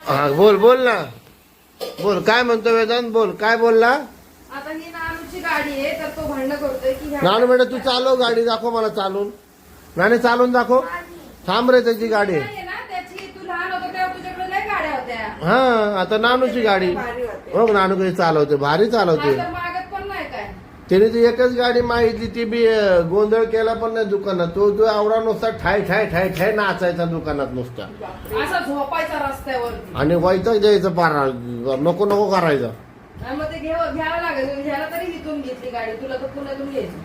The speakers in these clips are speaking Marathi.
हा बोल बोल ना, बोल काय म्हणतो वेदांत, बोल काय बोलला. आता ही नानूची गाडी आहे तर तो भांडण करतोय की नानू बेटा तू चालव गाडी, दाखव मला चालून. नाणे चालून दाखव. थांब रे, त्याची गाडी आहे. नाही ना त्याची, तू लहान होता तेव्हा तुझ्याकडे लय गाड्या होत्या. हा आता नानूची गाडी हो, नानू कधी चालवते, भारी चालवते. तर मागत पण नाही काय. त्याने ती एकच गाडी मागितली, ती बी गोंधळ केला पण नाही दुकानात. तो आवडा नुसता ठाय ठाय ठाय ठाय नाचायचा दुकानात नुसता, असा झोपायचा रस्त्यावर आणि वैताग द्यायचं पारा, नको नको करायचं. आणि मग ते घ्यावं लागेल. घ्यायला तरी इथून घेतली गाडी, तुला तर पुण्यातून घ्यायची.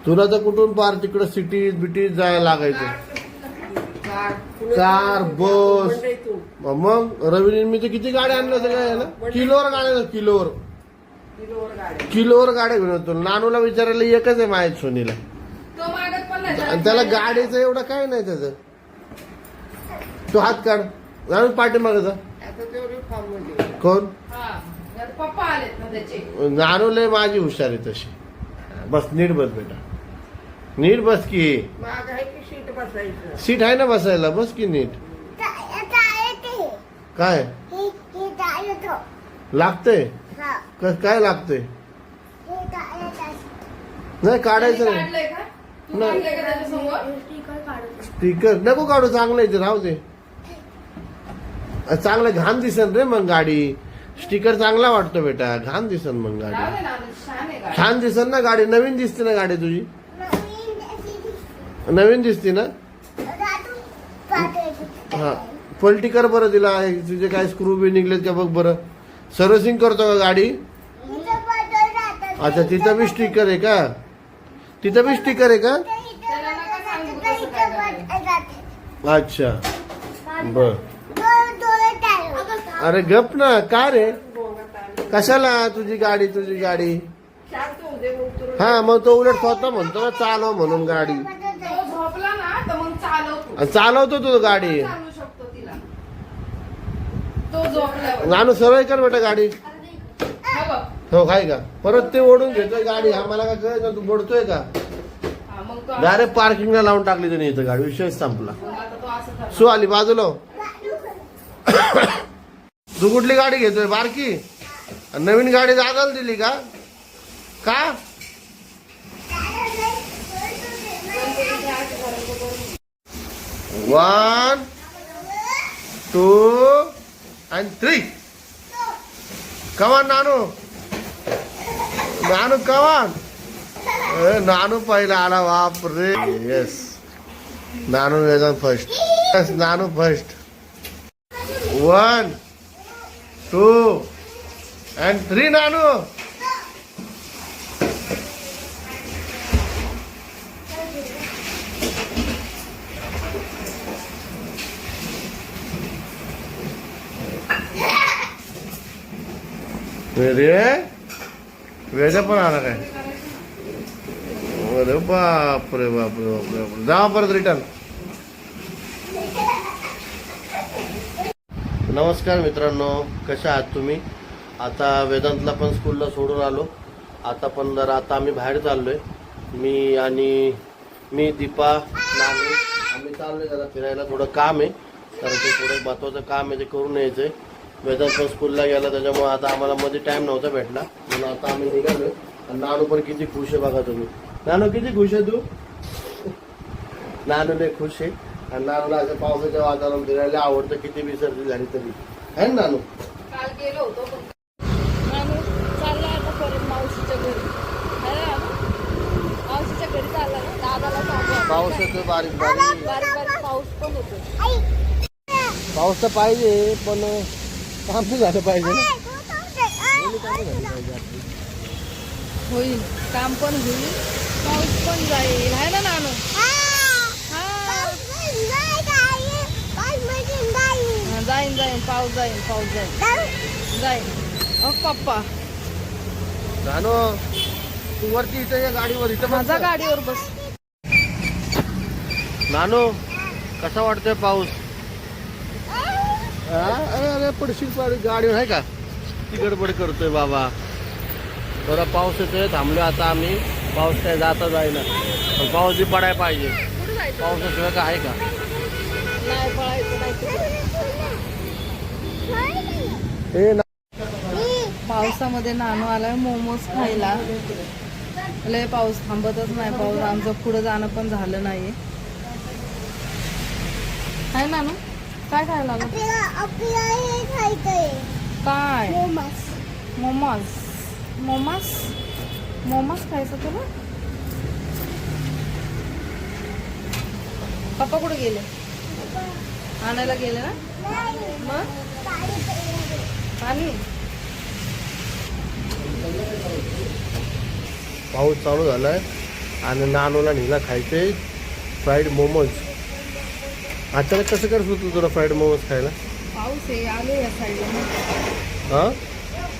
तुला तर कुठून पार तिकडं सिटीत बिटीत जायला लागायचं. Car bus. मग रवीने मी तर किती गाड्या आणल्या सगळ्या, किलोवर गाड्या, किलोवर गाड्या घेऊन येतो. नानूला विचारायला एकच आहे माझ्या सोनीला, तो मागत पण नाही. आणि त्याला गाडीचं एवढं काय नाही त्याचं. तो हात काढ, नानू पाठीमागचा कोण. हा, पप्पा आलेत ना त्याचे. नानू लय माझी हुशार आहे तशी. बस नीट बस बेटा, नीट बस की. सीट आहे ना बसायला, बस की नीट. काय लागतंय, काय लागतंय. नाही काढायचं नाही. काढलंय का? तू नाही. काढलंय का त्याच्यासमोर? स्टिकर नको काढू, चांगलं आहे ते, राहू दे. चांगलं घाण दिसन रे मग गाडी. स्टिकर चांगला वाटतो बेटा, घाण दिसन मग राहू गाडी. दे ना, छान आहे गाडी. छान दिसन ना गाडी, नवीन दिसते ना गाडी तुझी, नवीन दिसते ना. हा पलटी कर बरं तिला, तुझे काय स्क्रू बी निघलेत का बघ बरं. सर्व्हिसिंग करतो का गाडी. अच्छा तिथं बी स्टिकर आहे का, तिथं बी स्टिकर आहे का. त्याला नका सांगू कसं काय करायचं. अच्छा बर. अरे गप ना, काय रे कशाला, तुझी गाडी तुझी गाडी. हा मग तो उलट स्वतः म्हणतो ना चालव म्हणून गाडी. तो झोपला ना तर मग चालवतो. आणि चालवतो तू गाडी. चालू शकतो तिला, तो झोपल्यावर. नानू सवय कर बेटा गाडी. हा बघ. हो काय का, परत ते ओढून घेतोय गाडी. हा मला काय कळत, तू बोलतोय का. हा, मग तो डायरेक्ट पार्किंगला लावून टाकली त्याने इथं गाडी, विषय संपला. मग आता तो असं करणार. सु आली बाजूला हो. तू कुठली गाडी घेतोय, बारकी. नवीन गाडी दादाला दिली का. का 1 2 and 3. कमान नानू, नानू कमान. नानू पहिला आला, बाप रे. Yes Nanu Vedant first. Yes Nanu first. 1 2 and 3 Nanu. रे वेजा पण आला काय. अरे बापरे बापरे बापरे बापरे. जा परत रिटर्न. नमस्कार मित्रांनो, कशा आहात तुम्ही. आता वेदांतला पण स्कूलला सोडून आलो. आता पण जरा आता आम्ही बाहेर चाललोय. मी दीपा नानू आम्ही चाललोय जरा फिरायला. थोडं काम आहे, तर ते थोडं महत्त्वाचं काम आहे, ते करून यायचंय. वेदांत पण स्कूलला गेला, त्याच्यामुळे आता आम्हाला मध्ये टाइम नव्हता भेटला, म्हणून आता आम्ही निघालोय. आणि नानू पण किती खुश आहे बघा तुम्ही. नानू किती खुश आहे तू. नानू लय खुश आहे. आणि नानूला असं पावसाच्या वातावरण फिरायला आवडतं, किती बी सर्दी झाली तरी. आहे ना नानू. काल गेलो होतो पण नानू चालला आता परत मावशीच्या घरी. मावशीच्या घरी चालला ना, दादाला सांगा. पाऊस येतो बारीक बारीक, बारीक बारीक पाऊस पण होतो. पाऊस तर पाहिजे पण काम पण झालं पाहिजे ना. होईल, काम पण होईल, पाऊस पण जाईल. आहे ना नानू. जाईन जाईन, पाऊस जाईन, पाऊस जाईन जाईन. पप्पा नानू तू वरती इथं या गाडीवर, इथं माझा बस. गाडीवर बस. नानू कसा वाटतोय पाऊस. अरे पडशील पाडी गाडीवर आहे का. ती गडबड करतोय बाबा. जरा पाऊस येतोय, थांबलो आता आम्ही. पाऊस काय जाता जाईना, पण पाऊस बी पडायला पाहिजे. पावसाशिवाय काय आहे का. नाही पळायचं नाही. हे ना पावसामध्ये नानू आलाय मोमोज खायला. लय पाऊस थांबतच नाही. पाऊस आमचं पुढे जाणं पण झालं नाहीये. काय नानू काय खायला लागलं? काय मोमोज मोमोज मोमोज खायचं तुला? पप्पा कुठे गेले? आणायला गेले ना? मग पाणी पाऊस चालू झालाय आणि नानूला नेला खायचे फ्राईड मोमोज. अचानक कसं करत होतं तुला फ्राईड मोमोज खायला? पाऊस आहे. आलो या साईडला. हा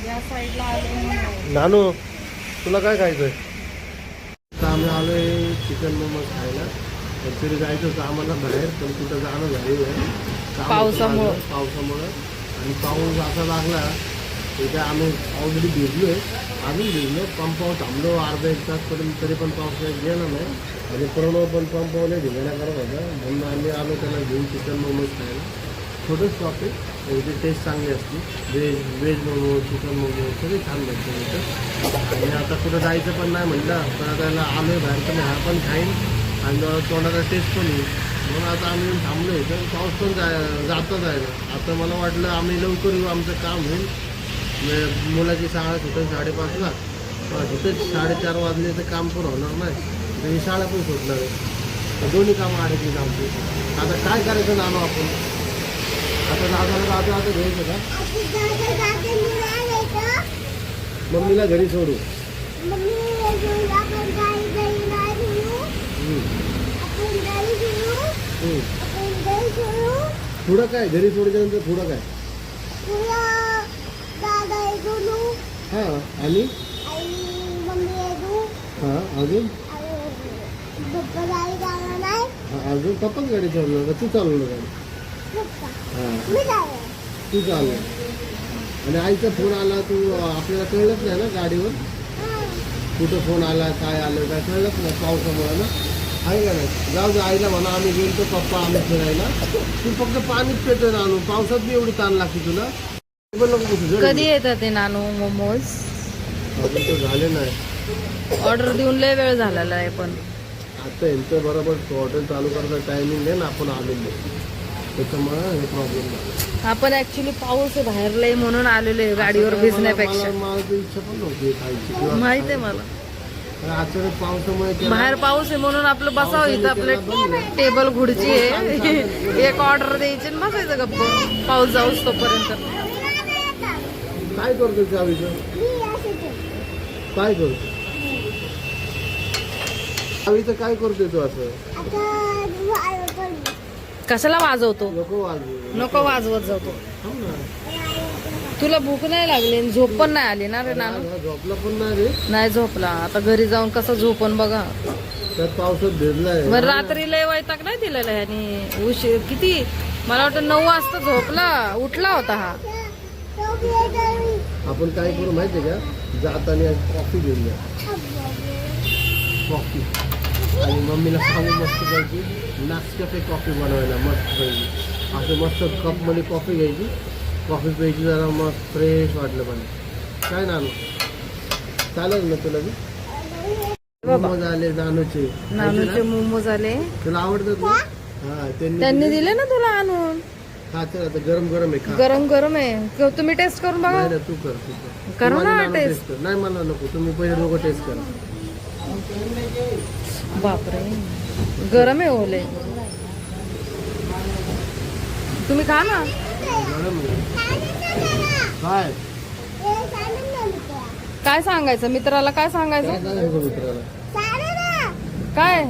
या साईडला आलो. नानू तुला काय खायचंय? आता आम्ही आलोय चिकन मोमोज खायला. ॲक्च्युली जायचं होतं आम्हाला बाहेर, पण कुठं जाणं झालेलं आहे पावसामुळं. आणि पाऊस असा लागला तिथे आम्ही ऑलरेडी भिजलो आहे. अजून भिजलो. पंपावर थांबलो अर्धा एक तासपर्यंत, तरी पण पाऊस काही गेला नाही. आणि प्रणव पण पंपावरने भिजायला करत होता, म्हणून आम्ही आलो त्याला घेऊन चिकन मोमोज खायला. छोटं शॉप आहे, त्याची टेस्ट चांगली असते. व्हेज मोमोज, चिकन मोमोज सगळे छान भेटतं तिथं. आणि आता कुठं जायचं पण नाही म्हटलं, तर आता त्याला आलो आहे बाहेर, तर मी हा पण खाईन आणि तोंडाला टेस्ट पण येईल. म्हणून आता आम्ही थांबलो आहे. तर पाऊस पण जातच आहे ना. आता मला वाटलं आम्ही लवकर येऊ, आमचं काम होईल. मुलाची शाळा सुटेल 5:30ला. तिथेच 4:30 वाजले तर काम पण होणार नाही. तर ही शाळा पण सुटणार आहे. तर दोन्ही कामं अडकली आमची. आता काय करायचं नानू आपण? आता दादाला आता घ्यायचं का? मम्मीला घरी सोडू. पुढं काय घरी सोडायच्यानंतर पुढं काय? हां आणि हां अजून अजून पप्पाच गाडी चालवणार का तू चालवणार गाडी? हां तू चालव. आणि आईचा फोन आला, तू आपल्याला कळलंच नाही ना गाडीवर कुठं फोन आला, काय आलं काय कळलंच नाही पावसामुळे ना. आहे का नाही? जाऊ दे, आईला म्हणा आम्ही गेलो पप्पा आम्ही फिरायला. तू फक्त पाणीच पेटो नानू. पावसात बी एवढी ताण लागते तुला. कधी येतात ते नानू मोमोज? अजून तर झाले नाही. ऑर्डर देऊन लय वेळ झालेला आहे. पण आता यांचं बरोबर हॉटेल चालू करायचा टायमिंग आहे ना, आपण आलेलो त्याच्यामुळे हे प्रॉब्लेम झाला. आपण ऍक्च्युली पाऊस आहे बाहेर लय म्हणून आलेलो आहे गाडीवर भिजण्यापेक्षा. मला तर इच्छा पण नव्हती खायची. माहित आहे मला. अचानक पावसामुळे बाहेर पाऊस आहे म्हणून आपलं बसावं इथं. आपलं टेबल खुर्ची आहे. एक ऑर्डर द्यायची आणि बसायचं गप्प पाऊस जाऊच तोपर्यंत. काय करतो चावीचं? काय करतो चावीचं? काय करतोय तू असं? कशाला वाजवतो? नको वाजवू. नको वाजवत जातो. तुला भूक नाही लागली आणि झोप पण नाही आली ना रे नानू? झोपला पण नाही रे. नाही झोपला. आता घरी जाऊन कसं झोपन बघा. त्यात पावसात भिजलाय. बरं रात्री लय वैताग नाही दिलेला ह्यानी. उशीर किती मला वाटतं 9 वाजता झोपला. उठला होता हा. आपण काय करू माहितीये का? जाताना कॉफी घेऊन या. कॉफी आणि मम्मीला सांगू मस्त पैकी नास्कॅफे कॉफी बनवायला मस्त पैकी. असं मस्त कपमध्ये कॉफी घ्यायची. कॉफी प्यायची, जरा मस्त फ्रेश वाटलं पाहिजे. काय नानू चालेल ना तुला बी? मोमोज आले नानूचे. नानूचे मोमोज आले. तुला आवडतात ना? हा त्यांनी दिले ना तुला आणून. हा चल आता गरम गरम आहे खा. गरम गरम आहे. तुम्ही टेस्ट करून बघा. नाही तू कर करू ना नानू टेस्ट. टेस्ट कर. नाही मला नको, तुम्ही पहिले दोघं टेस्ट करा. बापरे गरम आहे ओले. तुम्ही खा ना. गरम आहे. काय काय सांगायचं मित्राला? काय सांगायचं? काय सांगायचं मित्राला? काय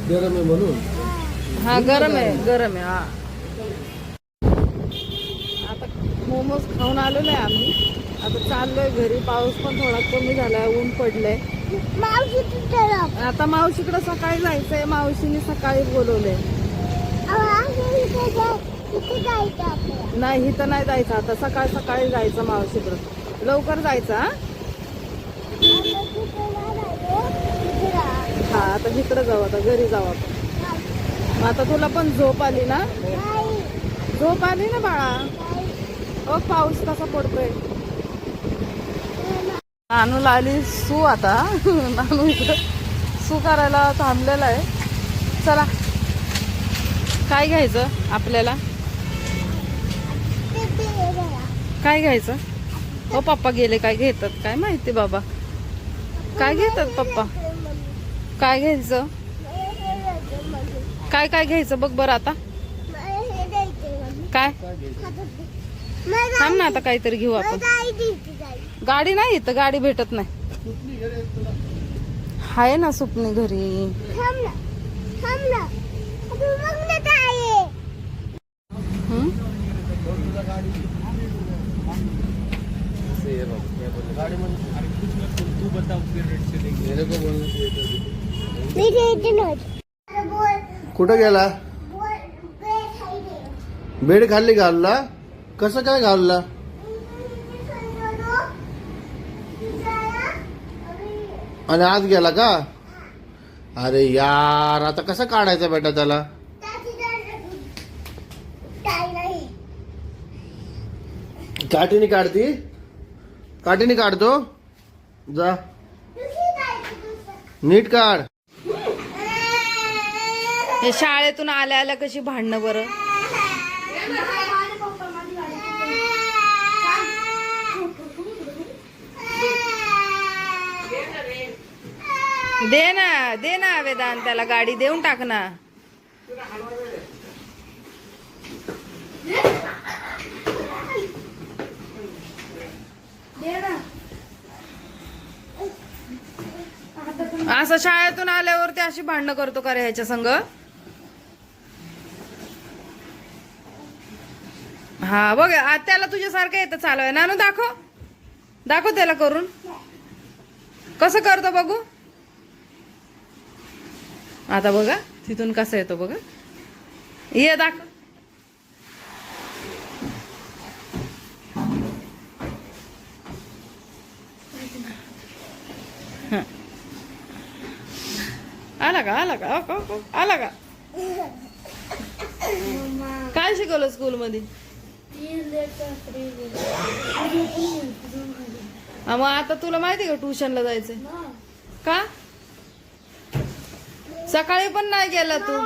गरम आहे म्हणून. हा गरम आहे. गरम आहे. हा आता मोमोज खाऊन आलेलो आहे आम्ही. आता चाललोय घरी. पाऊस पण थोडा कमी झालाय. ऊन पडलंय. आता मावशीकडे सकाळी जायचंय. मावशीने सकाळी बोलवलंय. नाही इथं नाही जायचं. आता सकाळी जायचं मावशीकडे. लवकर जायचं. हा आता इकडे जाऊ. आता घरी जाऊ आपण. आता तुला पण झोप आली ना? झोप आली ना बाळा? ओ पाऊस कसा पडतोय. नानूला आली सू आता. नानू इकडं सू करायला थांबलेला आहे. चला काय घ्यायचं आपल्याला, काय घ्यायचं. हो पप्पा गेले, काय घेतात काय माहिती बाबा, काय घेतात पप्पा, काय घ्यायचं, काय काय घ्यायचं बघ बरं आता. काय थांब ना, आता काहीतरी घेऊ आपण. गाडी नाही इथं, गाडी भेटत नाही. आहे ना सुपनी घरी. कुठं गेला. बेड खाली घालला. कसं काय घालला. आणि आज गेला का. अरे यार, आता कसं काढायचं बेटा त्याला. काठीने काढती, काठीने काढतो. जा नीट काढ. हे शाळेतून आल्या आल्या कशी भांडणं बरं. दे ना वेदांत, त्याला गाडी देऊन टाक ना. असं शाळेतून आल्यावरती अशी भांडणं करतो का रे ह्याच्या संग. हा बघ, त्याला तुझ्यासारखं येतं चालवाय. नानू दाखव त्याला करून कसं करतो बघू. आता बघा तिथून कसं येतो बघा. ये दाखव. आला का. काय शिकवलं स्कूल मध्ये. मग आता तुला माहिती का ट्युशनला जायचंय का. सकाळी पण नाही गेला तू.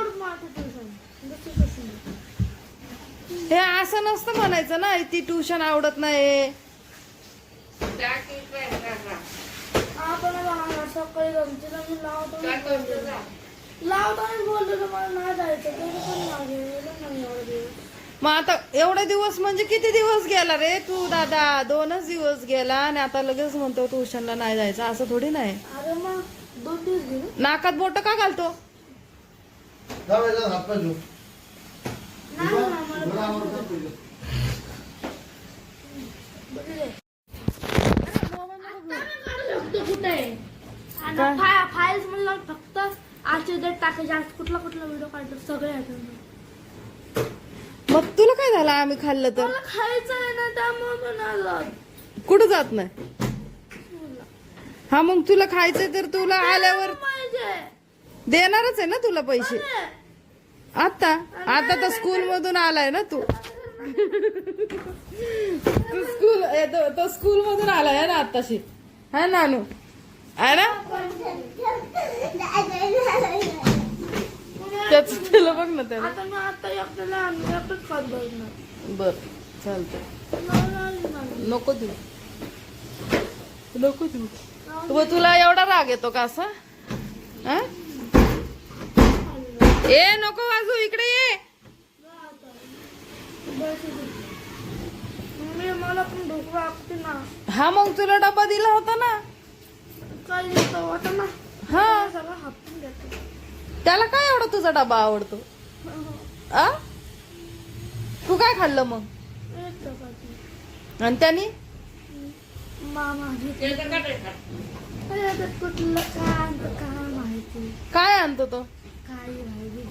हे असं नसतं म्हणायचं ना, ती ट्युशन आवडत नाही. सकाळी लावताना बोलतो मला नाही जायचं. मग आता एवढे दिवस म्हणजे किती दिवस गेला रे तू दादा. 2च दिवस गेला आणि आता लगेच म्हणतो ट्युशनला नाही जायचं. असं थोडी नाही. अरे मग 2 दिवस गेलो. नाकात बोट का घालतो. फाईल्स म्हणलं फक्त आजचे डेट टाकायचे. आज कुठला व्हिडिओ काढला सगळे आठवण. मग तुला काय झालं आम्ही खाल्लं तर. मला खायचं आहे ना, त्यामुळे नाही जात. कुठं जात नाही. हा मग तुला खायचंय तर तुला आल्यावर देणारच आहे ना तुला पैसे. आता तर स्कूल मधून आलाय ना तू. तो स्कूल मधून आलाय ना आताशी. हा नानू आहे ना. त्याच त्याला बघ ना त्याला. आता मी आता एकटंच खात बघणार. बर चालतंय. नको देऊ. तुला एवढा राग येतो का असा. ए नको वाजू, इकडे ये. मला पण भूक लागते ना. हा मग तुला डबा दिला होता ना. काय देतो होता ना. हा सगळं हापून देतो. त्याला काय एवढा तुझा डबा आवडतो. तू काय खाल्लं मग. एक चपाती. आणि त्यानी मामा कुठलं काय आणतं काय माहिती. काय आणतो तो. काय राहिली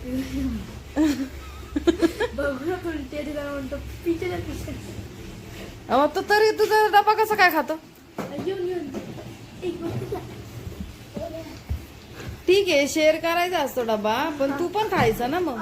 बघू ते म्हणतो पिचे. मग तो तरी तुझा डबा कसा काय खातो. येऊन ठीक आहे शेअर करायचा असतो डबा, पण तू पण खायचा ना मग.